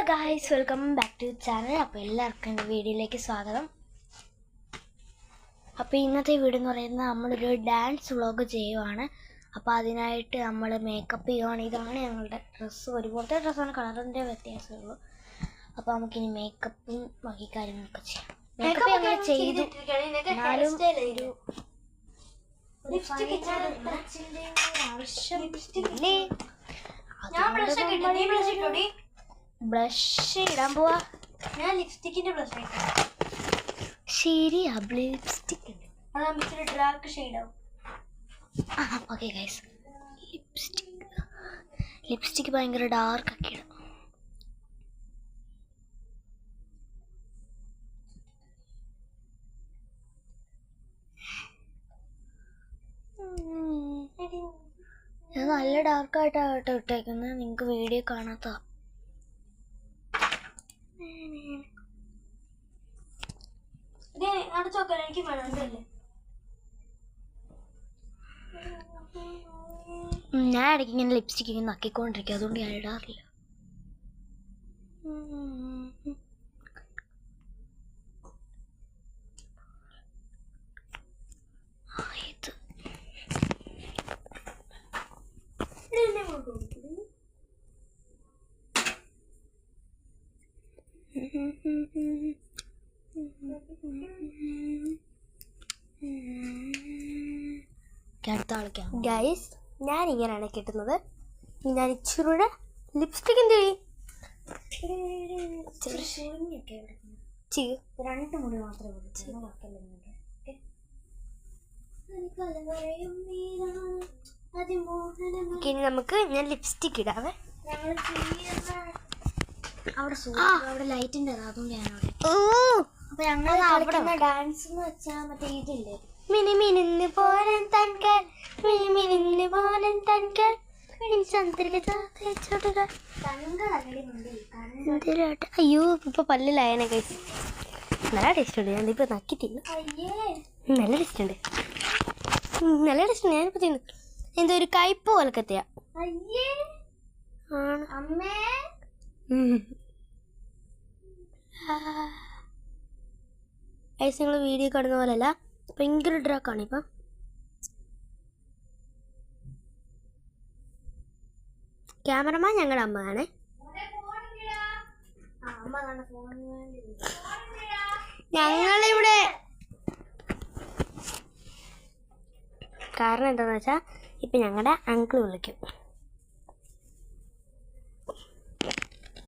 Guys, welcome back to channel. അപ്പോൾ എല്ലാവർക്കും എൻ്റെ വീഡിയോയിലേക്ക് സ്വാഗതം. അപ്പോൾ ഇന്നത്തെ വീഡിയോ എന്ന് പറയുന്നത് നമ്മളൊരു ഡാൻസ് വ്ളോഗ് ചെയ്യുവാണ്. അപ്പോൾ അതിനായിട്ട് നമ്മൾ മേക്കപ്പ് ചെയ്യുവാണ്. ഇതാണ് ഞങ്ങളുടെ ഡ്രസ്സ്. ഒരുപോലത്തെ ഡ്രസ്സാണ്, കളറിൻ്റെ വ്യത്യാസമുള്ളൂ. അപ്പോൾ നമുക്കിനി മേക്കപ്പും ബാക്കി കാര്യങ്ങളൊക്കെ ചെയ്യാം. മേക്കപ്പ് ഞങ്ങൾ ചെയ്തു, എന്നാലും ആവശ്യം ബ്ലഷ് ഇടാൻ പോവാ. ഞാൻ ലിപ്സ്റ്റിക്കിന്റെ ബ്ലഷ് ശരിയാ, ലിപ്സ്റ്റിക് ഡാർക്ക് ഷെയ്ഡാവും. ഓക്കെ ഗൈസ്, ലിപ്സ്റ്റിക് ഭയങ്കര ഡാർക്ക് ഒക്കെ ഇടാം. ഞാൻ നല്ല ഡാർക്കായിട്ടാണ് കേട്ടോ ഇട്ടേക്കുന്നത്, നിങ്ങൾക്ക് വീഡിയോ കാണാത്ത. എനിക്ക് വേണമല്ലേ? ഞാൻ ഇടയ്ക്ക് ഇങ്ങനെ ലിപ്സ്റ്റിക് ഇങ്ങനെ നക്കിക്കൊണ്ടിരിക്കും, അതുകൊണ്ട് ഞാൻ ഇടാറില്ല. ഗൈസ്, ഞാൻ ഇങ്ങനെയാണ് കിട്ടുന്നത്. ഞാൻ ഇച്ചിരൂടെ ലിപ്സ്റ്റിക് എന്ത് രണ്ട് മുടി മാത്രമേ ഇനി നമുക്ക് ഞാൻ ലിപ്സ്റ്റിക് ഇടാവേ. അവിടെ ലൈറ്റിൻ്റെ അതുകൊണ്ട് ഞാനവിടെ. അപ്പൊ ഞങ്ങൾ കളിക്കുന്ന ഡാൻസ് എന്ന് വെച്ചാൽ മറ്റേ ഇതില്ലേ, മിനി മിനിന്ന് പോരൻ തൻകൾ, മിനി മിനിന്ന് പോരൻ തൻകൾ, അയ്യോ ഇപ്പൊ പല്ലിലായനെ കൈസ്. നല്ല ടേസ്റ്റ് ഉണ്ട്. ഞാനിപ്പോ നക്കി തിന്നു. നല്ല ടേസ്റ്റ് ഉണ്ട്, നല്ല ടേസ്റ്റ് ഉണ്ട്. ഞാനിപ്പോ തിന്നു. എന്തോ ഒരു കയ്പ് പോലക്കത്തെയാ. ഐസ് നിങ്ങൾ വീഡിയോ കാണുന്ന പോലെയല്ല, ഭയങ്കര ഡ്രാക്കാണ് ഇപ്പം. ക്യാമറമാൻ ഞങ്ങളുടെ അമ്മയാണ്. ഞങ്ങളിവിടെ കാരണം എന്താണെന്ന് വെച്ചാൽ ഇപ്പം ഞങ്ങളുടെ അങ്കിൾ വിളിക്കും.